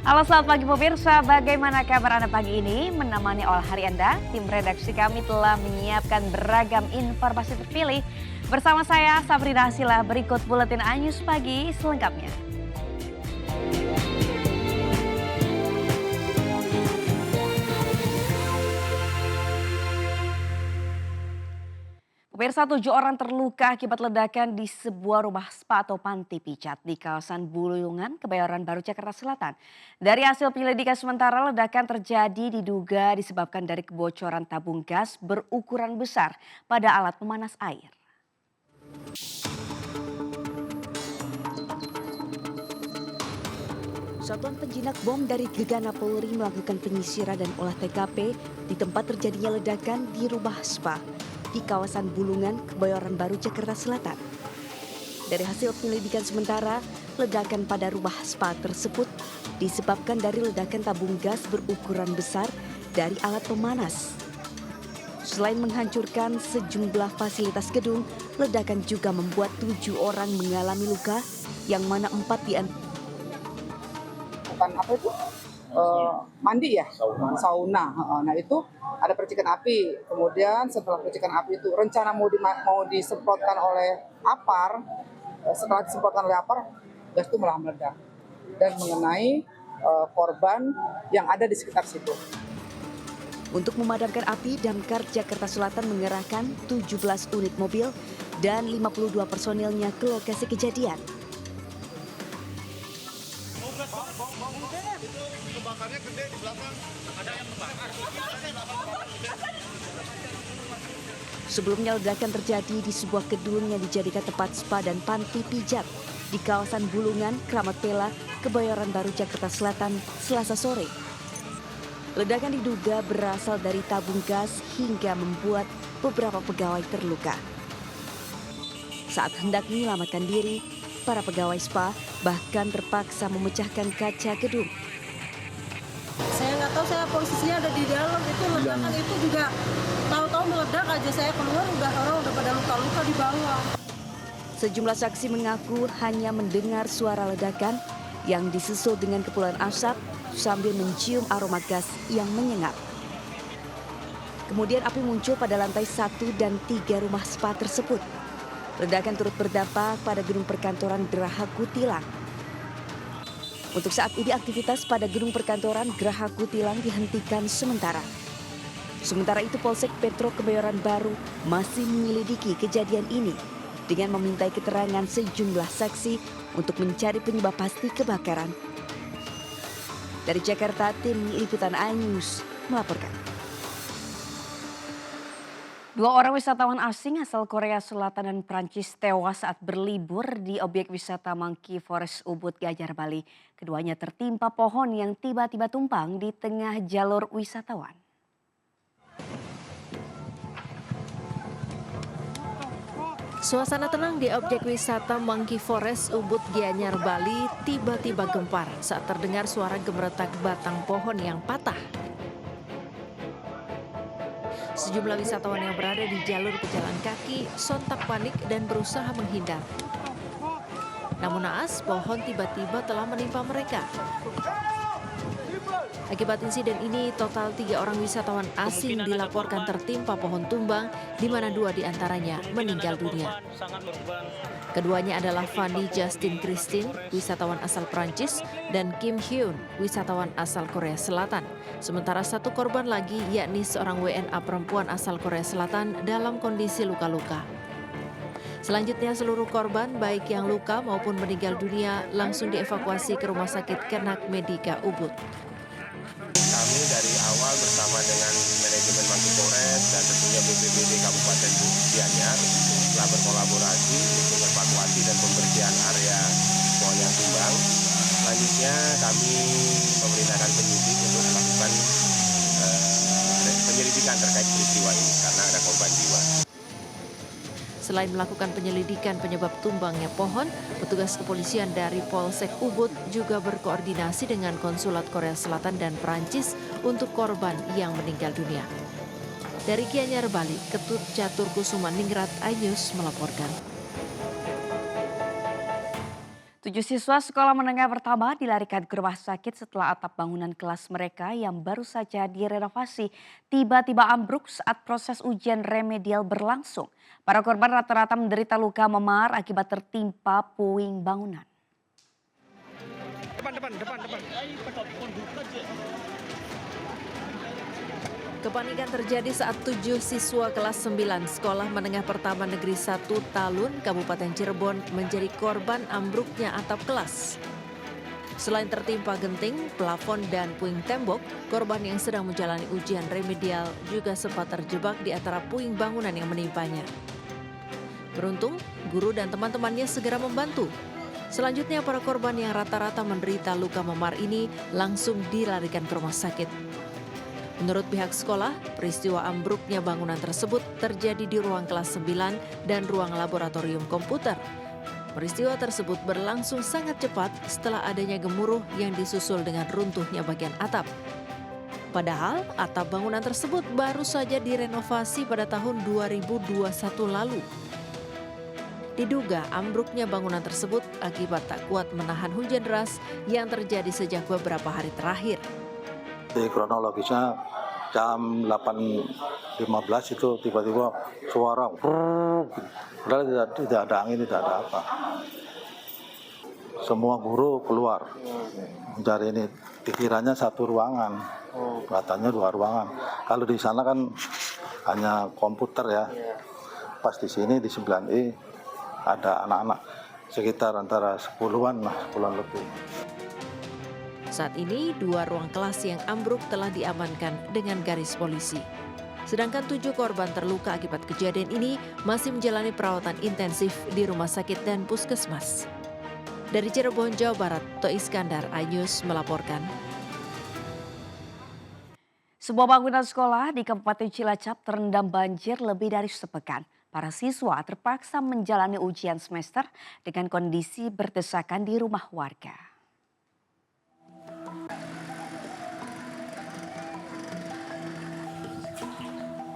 Halo selamat pagi pemirsa, bagaimana kabar Anda pagi ini? Menemani awal hari Anda, tim redaksi kami telah menyiapkan beragam informasi terpilih. Bersama saya Sabrina Hasila, berikut buletin Anyus Pagi selengkapnya. Pemirsa, 7 orang terluka akibat ledakan di sebuah rumah spa atau panti pijat di kawasan Bulungan, Kebayoran Baru, Jakarta Selatan. Dari hasil penyelidikan sementara, ledakan terjadi diduga disebabkan dari kebocoran tabung gas berukuran besar pada alat pemanas air. Satuan penjinak bom dari Gegana Polri melakukan penyisiran dan olah TKP di tempat terjadinya ledakan di rumah spa di kawasan Bulungan, Kebayoran Baru, Jakarta Selatan. Dari hasil penyelidikan sementara, ledakan pada rumah spa tersebut disebabkan dari ledakan tabung gas berukuran besar dari alat pemanas. Selain menghancurkan sejumlah fasilitas gedung, ledakan juga membuat 7 orang mengalami luka, yang mana 4 di antara apa itu mandi ya, sauna. Nah itu ada percikan api. Kemudian setelah percikan api itu rencana mau disemprotkan oleh apar. Setelah disemprotkan oleh apar, gas itu malah meledak dan mengenai korban yang ada di sekitar situ. Untuk memadamkan api, Damkar Jakarta Selatan mengerahkan 17 unit mobil dan 52 personilnya ke lokasi kejadian. Kebakarnya gede di belakang. Ada yang kebakar. Sebelumnya ledakan terjadi di sebuah gedung yang dijadikan tempat spa dan panti pijat di kawasan Bulungan, Kramat Pela, Kebayoran Baru, Jakarta Selatan, Selasa sore. Ledakan diduga berasal dari tabung gas hingga membuat beberapa pegawai terluka. Saat hendak menyelamatkan diri, para pegawai spa bahkan terpaksa memecahkan kaca gedung. Saya nggak tahu, saya posisinya ada di dalam, itu ledakan itu juga tahu-tahu meledak aja, saya keluar orang udah pada luka-luka di bawah. Sejumlah saksi mengaku hanya mendengar suara ledakan yang disusul dengan kepulan asap sambil mencium aroma gas yang menyengat. Kemudian api muncul pada lantai 1 dan 3 rumah spa tersebut. Ledakan turut berdampak pada gedung perkantoran Geraha Kutilang. Untuk saat ini aktivitas pada gedung perkantoran Geraha Kutilang dihentikan sementara. Sementara itu Polsek Petro Kebayoran Baru masih menyelidiki kejadian ini dengan memintai keterangan sejumlah saksi untuk mencari penyebab pasti kebakaran. Dari Jakarta, tim liputan iNews melaporkan. 2 orang wisatawan asing asal Korea Selatan dan Prancis tewas saat berlibur di objek wisata Monkey Forest Ubud, Gianyar, Bali. Keduanya tertimpa pohon yang tiba-tiba tumbang di tengah jalur wisatawan. Suasana tenang di objek wisata Monkey Forest Ubud, Gianyar, Bali tiba-tiba gempar saat terdengar suara gemeretak batang pohon yang patah. Sejumlah wisatawan yang berada di jalur pejalan kaki sontak panik dan berusaha menghindar. Namun naas, pohon tiba-tiba telah menimpa mereka. Akibat insiden ini, total 3 orang wisatawan asing dilaporkan tertimpa pohon tumbang, di mana 2 diantaranya meninggal dunia. Keduanya adalah Fanny Justin Christine, wisatawan asal Prancis, dan Kim Hyun, wisatawan asal Korea Selatan. Sementara 1 korban lagi, yakni seorang WNA perempuan asal Korea Selatan dalam kondisi luka-luka. Selanjutnya seluruh korban, baik yang luka maupun meninggal dunia, langsung dievakuasi ke Rumah Sakit Kenak Medika Ubud. Kami dari awal bersama dengan manajemen Monkey Forest dan tentunya BPBD Kabupaten Gianyar telah berkolaborasi untuk evakuasi dan pembersihan area pohon yang tumbang. Selanjutnya kami memerintahkan penyidik untuk melakukan penyelidikan terkait peristiwa ini karena ada korban jiwa. Selain melakukan penyelidikan penyebab tumbangnya pohon, petugas kepolisian dari Polsek Ubud juga berkoordinasi dengan Konsulat Korea Selatan dan Prancis untuk korban yang meninggal dunia. Dari Gianyar, Bali, Ketut Catur Kusuma Ningrat, iNews melaporkan. 7 siswa sekolah menengah pertama dilarikan ke rumah sakit setelah atap bangunan kelas mereka yang baru saja direnovasi tiba-tiba ambruk saat proses ujian remedial berlangsung. Para korban rata-rata menderita luka memar akibat tertimpa puing bangunan. Kepanikan terjadi saat 7 siswa kelas 9 Sekolah Menengah Pertama Negeri 1 Talun, Kabupaten Cirebon menjadi korban ambruknya atap kelas. Selain tertimpa genting, plafon, dan puing tembok, korban yang sedang menjalani ujian remedial juga sempat terjebak di antara puing bangunan yang menimpanya. Beruntung, guru dan teman-temannya segera membantu. Selanjutnya, para korban yang rata-rata menderita luka memar ini langsung dilarikan ke rumah sakit. Menurut pihak sekolah, peristiwa ambruknya bangunan tersebut terjadi di ruang kelas 9 dan ruang laboratorium komputer. Peristiwa tersebut berlangsung sangat cepat setelah adanya gemuruh yang disusul dengan runtuhnya bagian atap. Padahal atap bangunan tersebut baru saja direnovasi pada tahun 2021 lalu. Diduga ambruknya bangunan tersebut akibat tak kuat menahan hujan deras yang terjadi sejak beberapa hari terakhir. Di kronologisnya jam 8.15 itu tiba-tiba suara padahal tidak ada angin, tidak ada apa. Semua guru keluar dari ini, dikiranya satu ruangan, katanya 2 ruangan. Kalau di sana kan hanya komputer ya, pas di sini di 9I ada anak-anak sekitar antara 10-an lebih. Saat ini 2 ruang kelas yang ambruk telah diamankan dengan garis polisi. Sedangkan 7 korban terluka akibat kejadian ini masih menjalani perawatan intensif di rumah sakit dan puskesmas. Dari Cirebon, Jawa Barat, To Iskandar, iNews melaporkan. Sebuah bangunan sekolah di Kabupaten Cilacap terendam banjir lebih dari sepekan. Para siswa terpaksa menjalani ujian semester dengan kondisi berdesakan di rumah warga.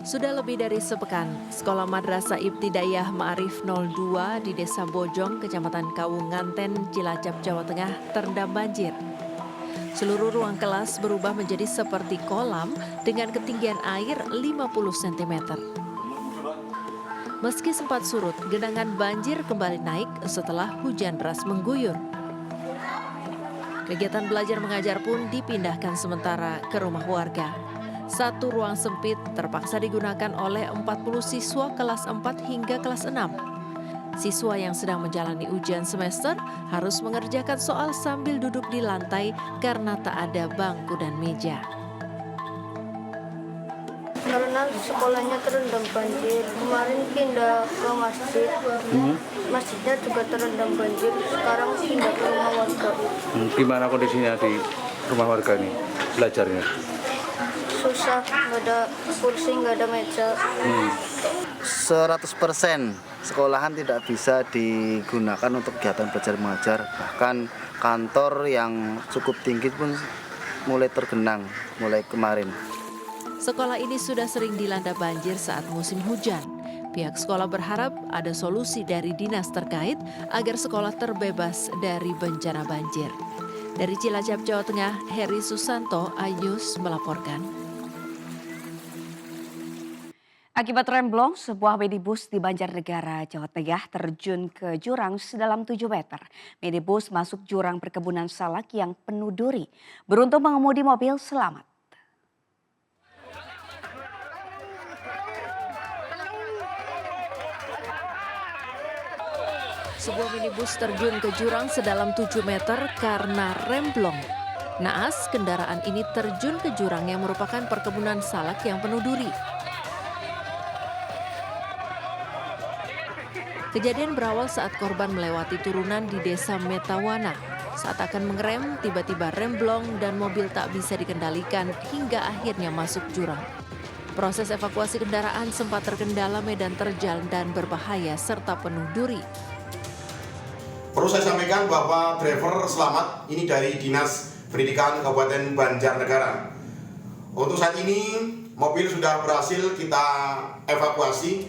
Sudah lebih dari sepekan, Sekolah Madrasah Ibtidaiyah Ma'arif 02 di Desa Bojong, Kecamatan Kawung Nganten, Cilacap, Jawa Tengah terendam banjir. Seluruh ruang kelas berubah menjadi seperti kolam dengan ketinggian air 50 cm. Meski sempat surut, genangan banjir kembali naik setelah hujan deras mengguyur. Kegiatan belajar mengajar pun dipindahkan sementara ke rumah warga. 1 ruang sempit terpaksa digunakan oleh 40 siswa kelas 4 hingga kelas 6. Siswa yang sedang menjalani ujian semester harus mengerjakan soal sambil duduk di lantai karena tak ada bangku dan meja. Karena sekolahnya terendam banjir, kemarin pindah ke masjid, masjidnya juga terendam banjir, sekarang pindah ke rumah warga. Gimana kondisinya di rumah warga ini belajarnya? Susah, nggak ada kursi, nggak ada meja. 100% sekolahan tidak bisa digunakan untuk kegiatan belajar mengajar. Bahkan kantor yang cukup tinggi pun mulai tergenang mulai kemarin. Sekolah ini sudah sering dilanda banjir saat musim hujan. Pihak sekolah berharap ada solusi dari dinas terkait agar sekolah terbebas dari bencana banjir. Dari Cilacap, Jawa Tengah, Heri Susanto, iNews melaporkan. Akibat remblong, sebuah minibus di Banjarnegara, Jawa Tengah terjun ke jurang sedalam 7 meter. Minibus masuk jurang perkebunan salak yang penuh duri. Beruntung pengemudi mobil selamat. Sebuah minibus terjun ke jurang sedalam 7 meter karena remblong. Naas, kendaraan ini terjun ke jurang yang merupakan perkebunan salak yang penuh duri. Kejadian berawal saat korban melewati turunan di Desa Metawana. Saat akan mengerem, tiba-tiba remblong dan mobil tak bisa dikendalikan hingga akhirnya masuk jurang. Proses evakuasi kendaraan sempat terkendala medan terjal dan berbahaya serta penuh duri. Perlu saya sampaikan bahwa driver selamat ini dari Dinas Pendidikan Kabupaten Banjarnegara. Untuk saat ini mobil sudah berhasil kita evakuasi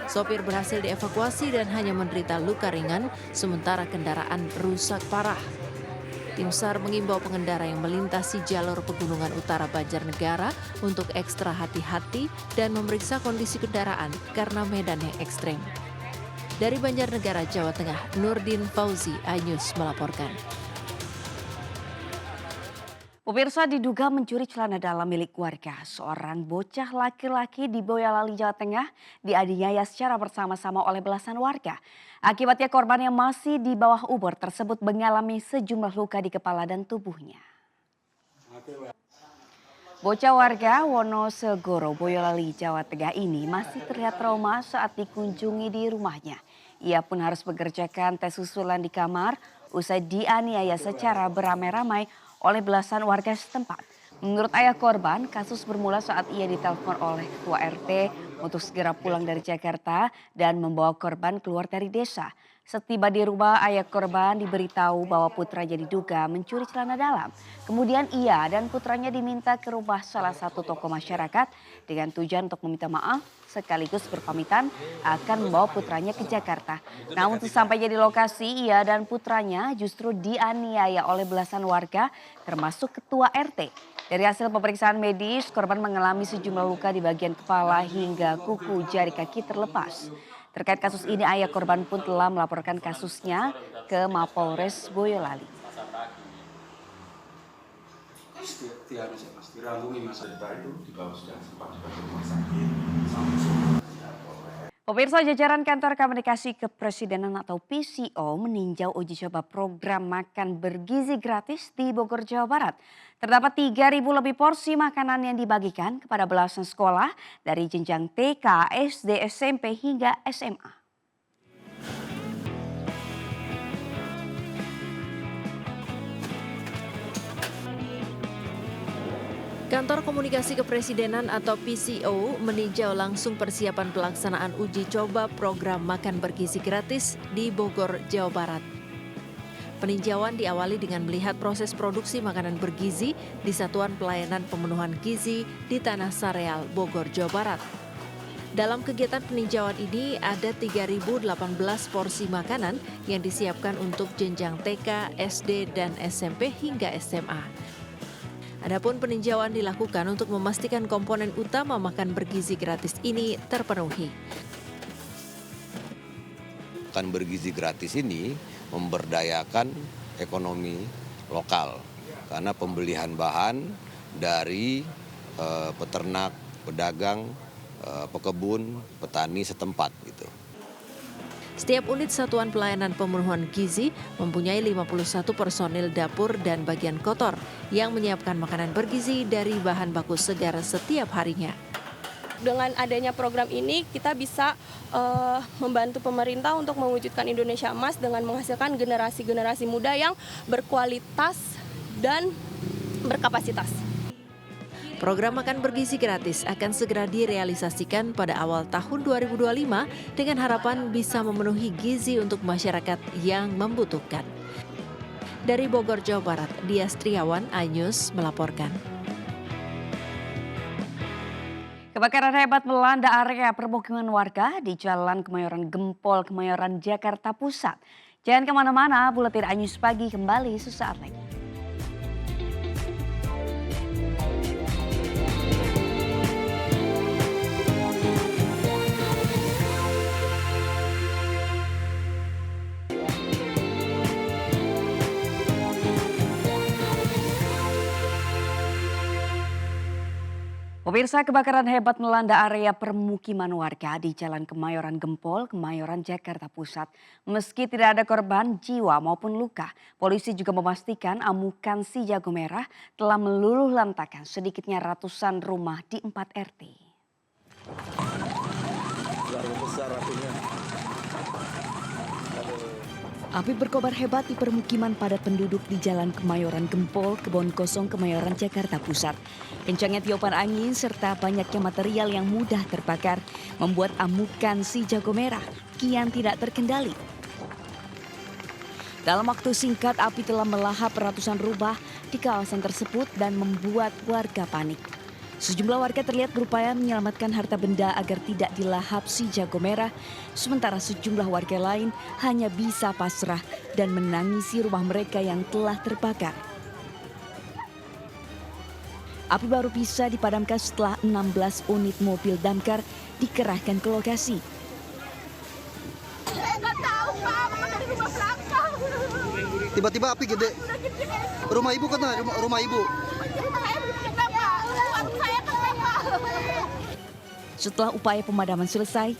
Sopir berhasil dievakuasi dan hanya menderita luka ringan, sementara kendaraan rusak parah. Tim SAR mengimbau pengendara yang melintasi jalur pegunungan utara Banjarnegara untuk ekstra hati-hati dan memeriksa kondisi kendaraan karena medan yang ekstrem. Dari Banjarnegara, Jawa Tengah, Nurdin Fauzi, iNews melaporkan. Pemirsa, diduga mencuri celana dalam milik warga. Seorang bocah laki-laki di Boyolali, Jawa Tengah dianiaya secara bersama-sama oleh belasan warga. Akibatnya korban yang masih di bawah umur tersebut mengalami sejumlah luka di kepala dan tubuhnya. Bocah warga Wonosegoro, Boyolali, Jawa Tengah ini masih terlihat trauma saat dikunjungi di rumahnya. Ia pun harus mengerjakan tes susulan di kamar usai dianiaya secara beramai-ramai oleh belasan warga setempat. Menurut ayah korban, kasus bermula saat ia ditelepon oleh ketua RT untuk segera pulang dari Jakarta dan membawa korban keluar dari desa. Setiba di rumah, ayah korban diberitahu bahwa putranya diduga mencuri celana dalam. Kemudian ia dan putranya diminta ke rumah salah satu tokoh masyarakat dengan tujuan untuk meminta maaf sekaligus berpamitan akan membawa putranya ke Jakarta. Namun sesampainya di lokasi, ia dan putranya justru dianiaya oleh belasan warga termasuk ketua RT. Dari hasil pemeriksaan medis, korban mengalami sejumlah luka di bagian kepala hingga kuku jari kaki terlepas. Terkait kasus ini, ayah korban pun telah melaporkan kasusnya ke Mapolres Boyolali. Pemirsa, jajaran Kantor Komunikasi Kepresidenan atau PCO meninjau uji coba program makan bergizi gratis di Bogor, Jawa Barat. Terdapat 3.000 lebih porsi makanan yang dibagikan kepada belasan sekolah dari jenjang TK, SD, SMP hingga SMA. Kantor Komunikasi Kepresidenan atau PCO meninjau langsung persiapan pelaksanaan uji coba program makan bergizi gratis di Bogor, Jawa Barat. Peninjauan diawali dengan melihat proses produksi makanan bergizi di Satuan Pelayanan Pemenuhan Gizi di Tanah Sareal, Bogor, Jawa Barat. Dalam kegiatan peninjauan ini ada 3.018 porsi makanan yang disiapkan untuk jenjang TK, SD, dan SMP hingga SMA. Adapun peninjauan dilakukan untuk memastikan komponen utama makan bergizi gratis ini terpenuhi. Makan bergizi gratis ini memberdayakan ekonomi lokal karena pembelian bahan dari peternak, pedagang, pekebun, petani setempat gitu. Setiap unit Satuan Pelayanan Pemenuhan Gizi mempunyai 51 personil dapur dan bagian kotor yang menyiapkan makanan bergizi dari bahan baku segar setiap harinya. Dengan adanya program ini kita bisa membantu pemerintah untuk mewujudkan Indonesia Emas dengan menghasilkan generasi-generasi muda yang berkualitas dan berkapasitas. Program makan bergizi gratis akan segera direalisasikan pada awal tahun 2025 dengan harapan bisa memenuhi gizi untuk masyarakat yang membutuhkan. Dari Bogor, Jawa Barat, Dias Triawan, iNews melaporkan. Kebakaran hebat melanda area permukiman warga di Jalan Kemayoran Gempol, Kemayoran, Jakarta Pusat. Jangan kemana-mana, Buletin iNews Pagi kembali sesaat lagi. Pemirsa, kebakaran hebat melanda area permukiman warga di Jalan Kemayoran Gempol, Kemayoran, Jakarta Pusat. Meski tidak ada korban jiwa maupun luka, polisi juga memastikan amukan si jago merah telah meluluh lantakan sedikitnya ratusan rumah di 4 RT. Api berkobar hebat di permukiman padat penduduk di Jalan Kemayoran Gempol, Kebon Kosong, Kemayoran, Jakarta Pusat. Kencangnya tiupan angin serta banyaknya material yang mudah terbakar membuat amukan si jago merah kian tidak terkendali. Dalam waktu singkat, api telah melahap ratusan rumah di kawasan tersebut dan membuat warga panik. Sejumlah warga terlihat berupaya menyelamatkan harta benda agar tidak dilahap si jago merah, sementara sejumlah warga lain hanya bisa pasrah dan menangisi rumah mereka yang telah terbakar. Api baru bisa dipadamkan setelah 16 unit mobil damkar dikerahkan ke lokasi. Saya nggak tahu, Pak, dari rumah belakang. Tiba-tiba api gede. Rumah ibu kan, rumah ibu. Setelah upaya pemadaman selesai,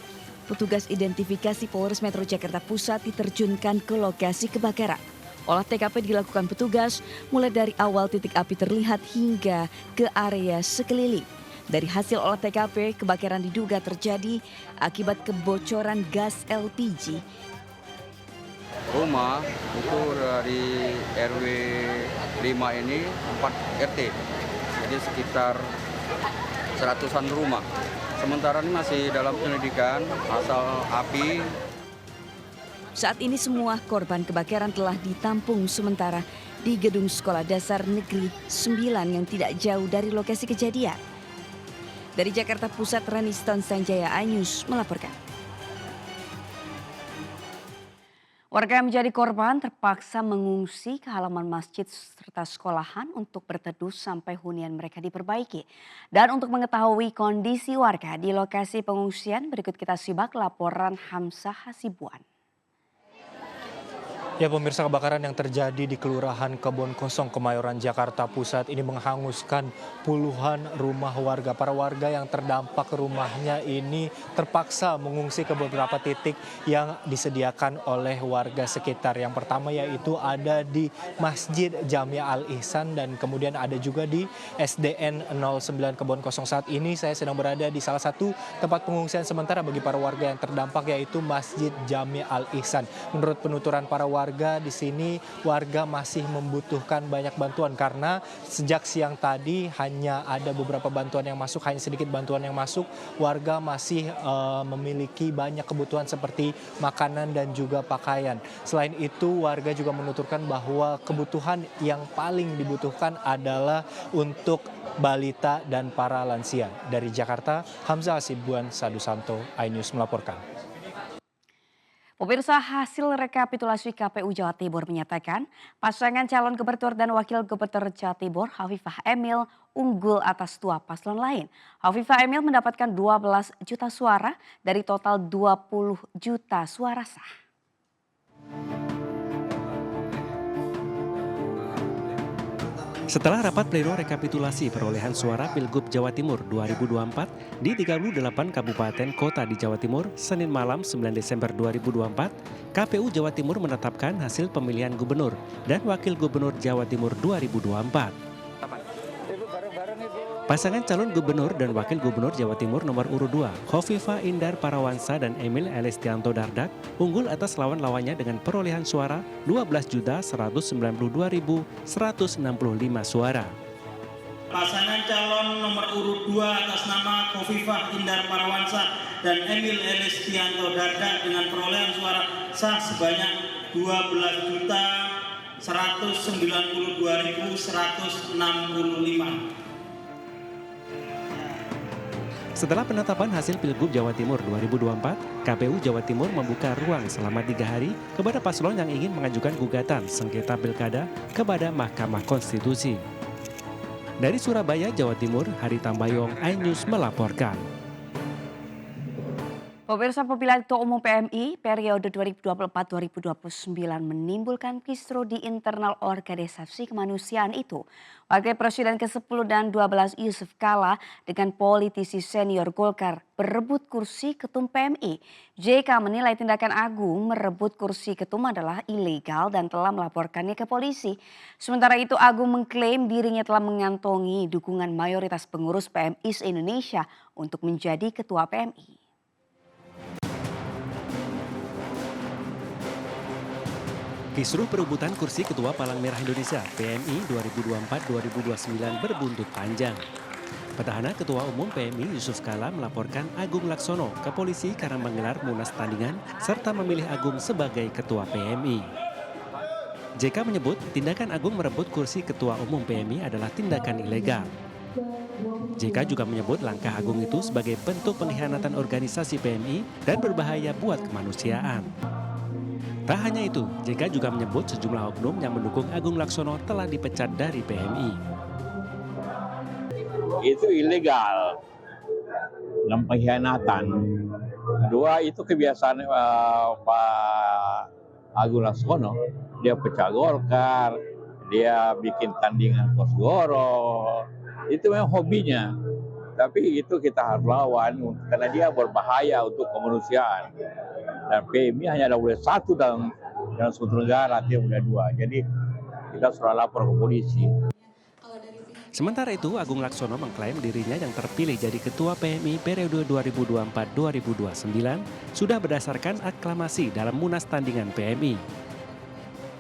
petugas identifikasi Polres Metro Jakarta Pusat diterjunkan ke lokasi kebakaran. Olah TKP dilakukan petugas mulai dari awal titik api terlihat hingga ke area sekeliling. Dari hasil olah TKP, kebakaran diduga terjadi akibat kebocoran gas LPG. Rumah itu dari RW 5 ini 4 RT, jadi sekitar 100-an rumah. Sementara ini masih dalam penyelidikan asal api. Saat ini semua korban kebakaran telah ditampung sementara di gedung Sekolah Dasar Negeri 9 yang tidak jauh dari lokasi kejadian. Dari Jakarta Pusat, Raniston Sanjaya, iNews melaporkan. Warga yang menjadi korban terpaksa mengungsi ke halaman masjid serta sekolahan untuk berteduh sampai hunian mereka diperbaiki. Dan untuk mengetahui kondisi warga di lokasi pengungsian, berikut kita simak laporan Hamzah Hasibuan. Ya pemirsa, kebakaran yang terjadi di Kelurahan Kebon Kosong, Kemayoran, Jakarta Pusat ini menghanguskan puluhan rumah warga. Para warga yang terdampak rumahnya ini terpaksa mengungsi ke beberapa titik yang disediakan oleh warga sekitar. Yang pertama yaitu ada di Masjid Jami Al-Ihsan dan kemudian ada juga di SDN 09 Kebon Kosong. Saat ini saya sedang berada di salah satu tempat pengungsian sementara bagi para warga yang terdampak yaitu Masjid Jami Al-Ihsan. Menurut penuturan para warga di sini, warga masih membutuhkan banyak bantuan karena sejak siang tadi hanya ada beberapa bantuan yang masuk, hanya sedikit bantuan yang masuk. Warga masih memiliki banyak kebutuhan seperti makanan dan juga pakaian. Selain itu, warga juga menuturkan bahwa kebutuhan yang paling dibutuhkan adalah untuk balita dan para lansia. Dari Jakarta, Hamzah Hasibuan, Sadu Santo, iNews melaporkan. Pemirsa, hasil rekapitulasi KPU Jawa Timur menyatakan pasangan calon gubernur dan wakil gubernur Jawa Timur Hovifah Emil unggul atas dua paslon lain. Hovifah Emil mendapatkan 12 juta suara dari total 20 juta suara sah. Setelah rapat pleno rekapitulasi perolehan suara Pilgub Jawa Timur 2024 di 38 kabupaten kota di Jawa Timur, Senin malam 9 Desember 2024, KPU Jawa Timur menetapkan hasil pemilihan gubernur dan wakil gubernur Jawa Timur 2024. Pasangan calon gubernur dan wakil gubernur Jawa Timur nomor urut 2, Hovifah Indar Parawansa dan Emil Elestianto Dardak, unggul atas lawan-lawannya dengan perolehan suara 12.192.165 suara. Pasangan calon nomor urut 2 atas nama Hovifah Indar Parawansa dan Emil Elestianto Dardak dengan perolehan suara sah sebanyak 12.192.165. Setelah penetapan hasil Pilgub Jawa Timur 2024, KPU Jawa Timur membuka ruang selama 3 hari kepada paslon yang ingin mengajukan gugatan sengketa pilkada kepada Mahkamah Konstitusi. Dari Surabaya, Jawa Timur, Hari Tambayong, iNews melaporkan. Pemirsa, pemilihan Ketua Umum PMI periode 2024-2029 menimbulkan kisruh di internal organisasi kemanusiaan itu. Wakil Presiden ke-10 dan 12 Yusuf Kala dengan politisi senior Golkar berebut kursi ketum PMI. JK menilai tindakan Agung merebut kursi ketum adalah ilegal dan telah melaporkannya ke polisi. Sementara itu Agung mengklaim dirinya telah mengantongi dukungan mayoritas pengurus PMI se-Indonesia untuk menjadi ketua PMI. Kisruh perebutan kursi Ketua Palang Merah Indonesia PMI 2024-2029 berbuntut panjang. Petahana Ketua Umum PMI Yusuf Kala melaporkan Agung Laksono ke polisi karena menggelar munas tandingan serta memilih Agung sebagai Ketua PMI. JK menyebut tindakan Agung merebut kursi Ketua Umum PMI adalah tindakan ilegal. JK juga menyebut langkah Agung itu sebagai bentuk pengkhianatan organisasi PMI dan berbahaya buat kemanusiaan. Tak hanya itu, JK juga menyebut sejumlah oknum yang mendukung Agung Laksono telah dipecat dari PMI. Itu ilegal dan pengkhianatan. Kedua, itu kebiasaan Pak Agung Laksono. Dia pecah Golkar, dia bikin tandingan Kosgoro. Itu memang hobinya. Tapi itu kita harus lawan karena dia berbahaya untuk kemanusiaan. Dan PMI hanya ada boleh satu dalam suatu negara, dia boleh dua. Jadi kita sudah lapor ke polisi. Sementara itu, Agung Laksono mengklaim dirinya yang terpilih jadi Ketua PMI periode 2024-2029 sudah berdasarkan aklamasi dalam Munas Tandingan PMI.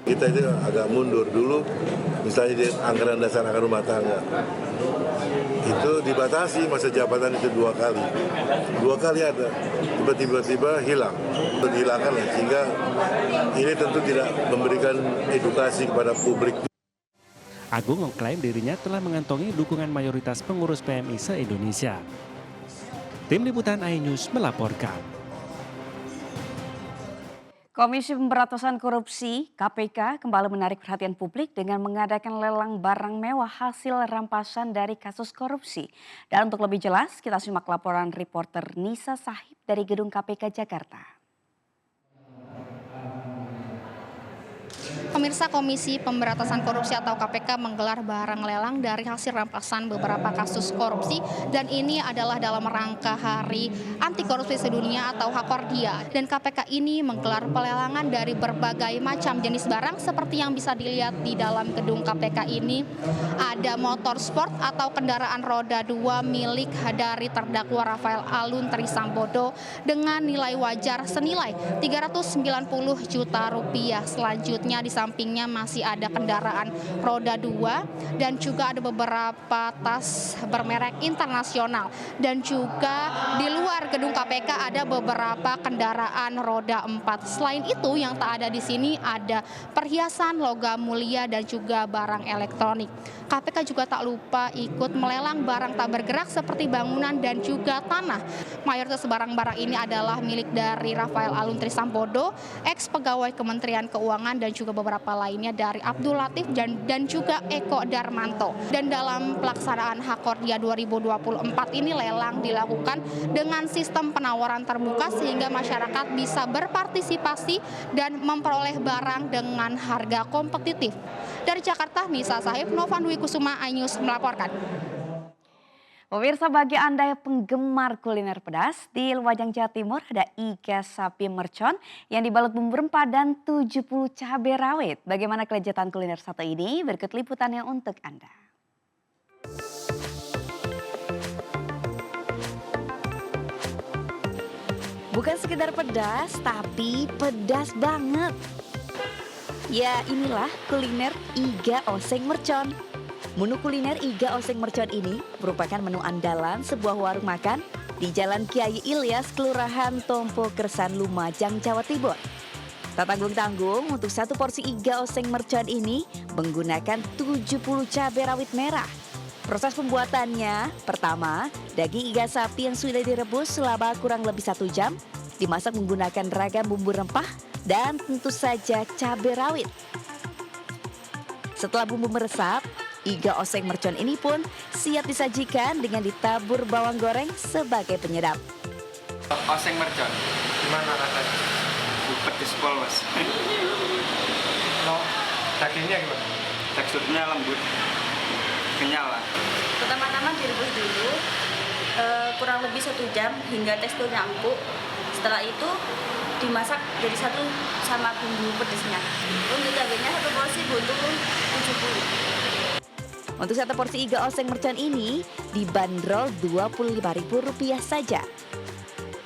Kita itu agak mundur dulu, misalnya di anggaran dasar anggaran rumah tangga. Itu dibatasi masa jabatan itu 2 kali. 2 kali ada, tiba-tiba hilang. Dihilangkan sehingga ini tentu tidak memberikan edukasi kepada publik. Agung mengklaim dirinya telah mengantongi dukungan mayoritas pengurus PMI se-Indonesia. Tim Liputan iNews melaporkan. Komisi Pemberantasan Korupsi (KPK) kembali menarik perhatian publik dengan mengadakan lelang barang mewah hasil rampasan dari kasus korupsi. Dan untuk lebih jelas, kita simak laporan reporter Nisa Sahib dari Gedung KPK Jakarta. Pemirsa, Komisi Pemberantasan Korupsi atau KPK menggelar barang lelang dari hasil rampasan beberapa kasus korupsi, dan ini adalah dalam rangka Hari Anti Korupsi Sedunia atau Hakordia. Dan KPK ini menggelar pelelangan dari berbagai macam jenis barang seperti yang bisa dilihat di dalam gedung KPK ini. Ada motor sport atau kendaraan roda 2 milik dari terdakwa Rafael Alun Trisambodo dengan nilai wajar senilai 390 juta rupiah. Selanjutnya di sampingnya masih ada kendaraan roda 2 dan juga ada beberapa tas bermerek internasional, dan juga di luar gedung KPK ada beberapa kendaraan roda 4. Selain itu yang tak ada di sini ada perhiasan, logam mulia dan juga barang elektronik. KPK juga tak lupa ikut melelang barang tak bergerak seperti bangunan dan juga tanah. Mayoritas barang-barang ini adalah milik dari Rafael Alun Trisambodo, ex pegawai Kementerian Keuangan, dan juga beberapa lainnya dari Abdul Latif dan juga Eko Darmanto. Dan dalam pelaksanaan Hakordia 2024 ini lelang dilakukan dengan sistem penawaran terbuka sehingga masyarakat bisa berpartisipasi dan memperoleh barang dengan harga kompetitif. Dari Jakarta, Nisa Sahib, Novan Dwi Kusuma, iNews melaporkan. Pemirsa, bagi Anda yang penggemar kuliner pedas, di Lumajang, Jawa Timur ada iga sapi mercon yang dibalut bumbu rempah dan 70 cabai rawit. Bagaimana kelezatan kuliner satu ini? Berikut liputannya untuk Anda. Bukan sekedar pedas, tapi pedas banget. Ya, inilah kuliner iga oseng mercon. Menu kuliner iga oseng mercon ini merupakan menu andalan sebuah warung makan di Jalan Kiai Ilyas, Kelurahan Tompo Kersan, Lumajang, Jawa Timur. Tak tanggung-tanggung, untuk satu porsi iga oseng mercon ini menggunakan 70 cabai rawit merah. Proses pembuatannya, pertama, daging iga sapi yang sudah direbus selama kurang lebih 1 jam, dimasak menggunakan ragam bumbu rempah dan tentu saja cabai rawit. Setelah bumbu meresap, iga oseng mercon ini pun siap disajikan dengan ditabur bawang goreng sebagai penyedap. Oseng mercon, gimana rasanya? Pedes pol, Mas. Dagingnya gimana? Teksturnya lembut, kenyal lah. Pertama-tama direbus dulu kurang lebih 1 jam hingga teksturnya empuk. Setelah itu dimasak jadi satu sama bumbu pedesnya. Untuk cabenya satu porsi butuh 70. Untuk satu porsi iga oseng mercon ini dibanderol Rp25.000 saja.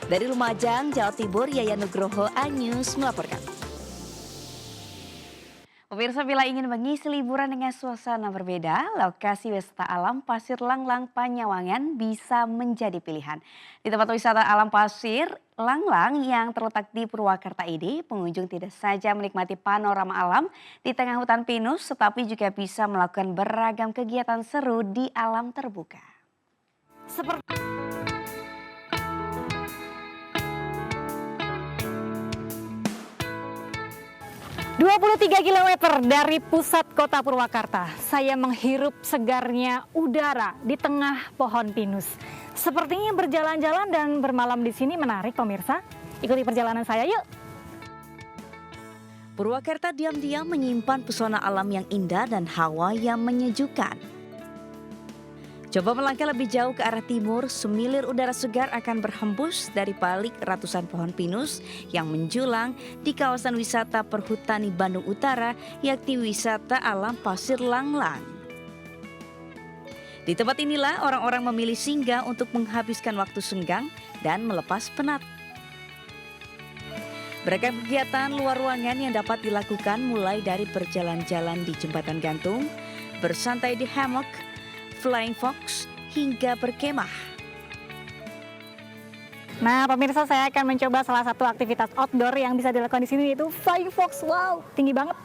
Dari Lumajang, Jawa Timur, Yayan Nugroho, iNews melaporkan. Pemirsa, bila ingin mengisi liburan dengan suasana berbeda, lokasi wisata alam Pasir Langlang Panyawangan bisa menjadi pilihan. Di tempat wisata alam Pasir Langlang yang terletak di Purwakarta ini, pengunjung tidak saja menikmati panorama alam di tengah hutan pinus, tetapi juga bisa melakukan beragam kegiatan seru di alam terbuka. Seperti 23 km dari pusat kota Purwakarta, saya menghirup segarnya udara di tengah pohon pinus. Sepertinya berjalan-jalan dan bermalam di sini menarik pemirsa. Ikuti perjalanan saya yuk. Purwakarta diam-diam menyimpan pesona alam yang indah dan hawa yang menyejukkan. Coba melangkah lebih jauh ke arah timur, semilir udara segar akan berhembus dari balik ratusan pohon pinus yang menjulang di kawasan wisata perhutani Bandung Utara, yakni wisata alam Pasir Langlang. Di tempat inilah orang-orang memilih singgah untuk menghabiskan waktu senggang dan melepas penat. Beragam kegiatan luar ruangan yang dapat dilakukan mulai dari berjalan-jalan di jembatan gantung, bersantai di hammock, flying fox, hingga berkemah. Nah, pemirsa, saya akan mencoba salah satu aktivitas outdoor yang bisa dilakukan di sini, yaitu flying fox. Wow, tinggi banget.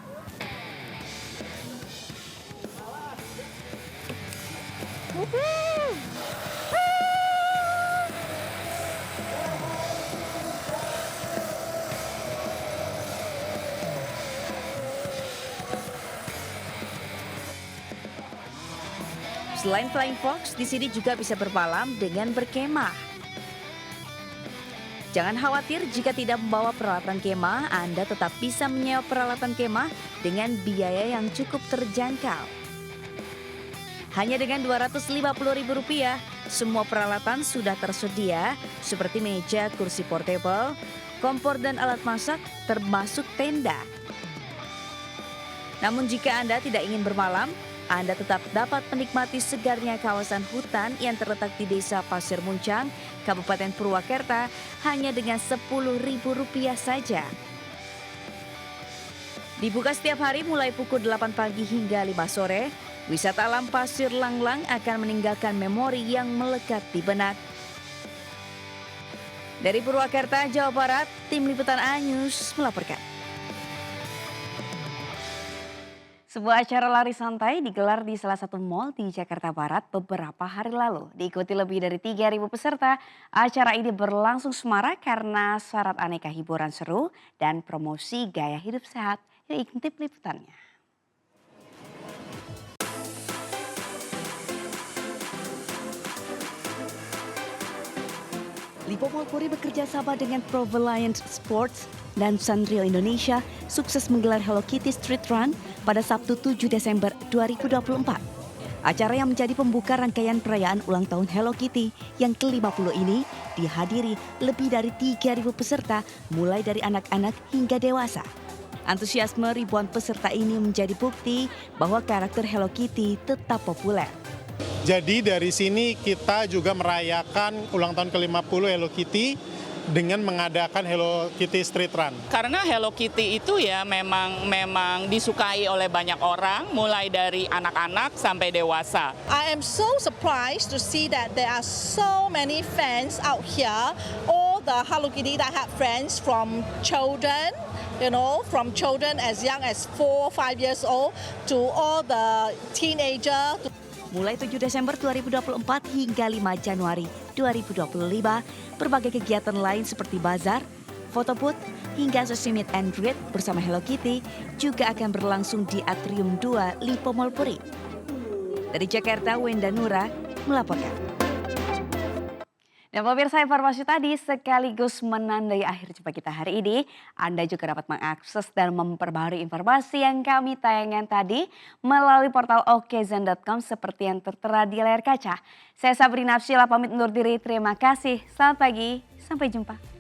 Selain flying fox, di sini juga bisa bermalam dengan berkemah. Jangan khawatir jika tidak membawa peralatan kemah, Anda tetap bisa menyewa peralatan kemah dengan biaya yang cukup terjangkau. Hanya dengan Rp250.000, semua peralatan sudah tersedia seperti meja, kursi portable, kompor dan alat masak, termasuk tenda. Namun jika Anda tidak ingin bermalam, Anda tetap dapat menikmati segarnya kawasan hutan yang terletak di Desa Pasir Muncang, Kabupaten Purwakarta hanya dengan Rp10.000 saja. Dibuka setiap hari mulai pukul 8 pagi hingga 5 sore, wisata alam Pasir Langlang akan meninggalkan memori yang melekat di benak. Dari Purwakarta, Jawa Barat, Tim Liputan A-News melaporkan. Sebuah acara lari santai digelar di salah satu mal di Jakarta Barat beberapa hari lalu. Diikuti lebih dari 3.000 peserta, acara ini berlangsung semarak karena syarat aneka hiburan seru dan promosi gaya hidup sehat. Yuk intip liputannya. Lipo Mall bekerja sama dengan Provolient Sports dan Sanrio Indonesia sukses menggelar Hello Kitty Street Run pada Sabtu 7 Desember 2024. Acara yang menjadi pembuka rangkaian perayaan ulang tahun Hello Kitty yang ke-50 ini dihadiri lebih dari 3.000 peserta mulai dari anak-anak hingga dewasa. Antusiasme ribuan peserta ini menjadi bukti bahwa karakter Hello Kitty tetap populer. Jadi dari sini kita juga merayakan ulang tahun ke-50 Hello Kitty dengan mengadakan Hello Kitty Street Run. Karena Hello Kitty itu ya memang disukai oleh banyak orang, mulai dari anak-anak sampai dewasa. I am so surprised to see that there are so many fans out here. All the Hello Kitty that have friends from children, from children as young as 4 or 5 years old to all the teenager. Mulai 7 Desember 2024 hingga 5 Januari 2025, berbagai kegiatan lain seperti bazar, foto booth, hingga sesi meet and greet bersama Hello Kitty juga akan berlangsung di Atrium 2 Lipo Mall Puri. Dari Jakarta, Wenda Nura melaporkan. Dan pemirsa, informasi tadi sekaligus menandai akhir jumpa kita hari ini. Anda juga dapat mengakses dan memperbarui informasi yang kami tayangkan tadi melalui portal okezon.com seperti yang tertera di layar kaca. Saya Sabrina Absila pamit undur diri. Terima kasih. Selamat pagi. Sampai jumpa.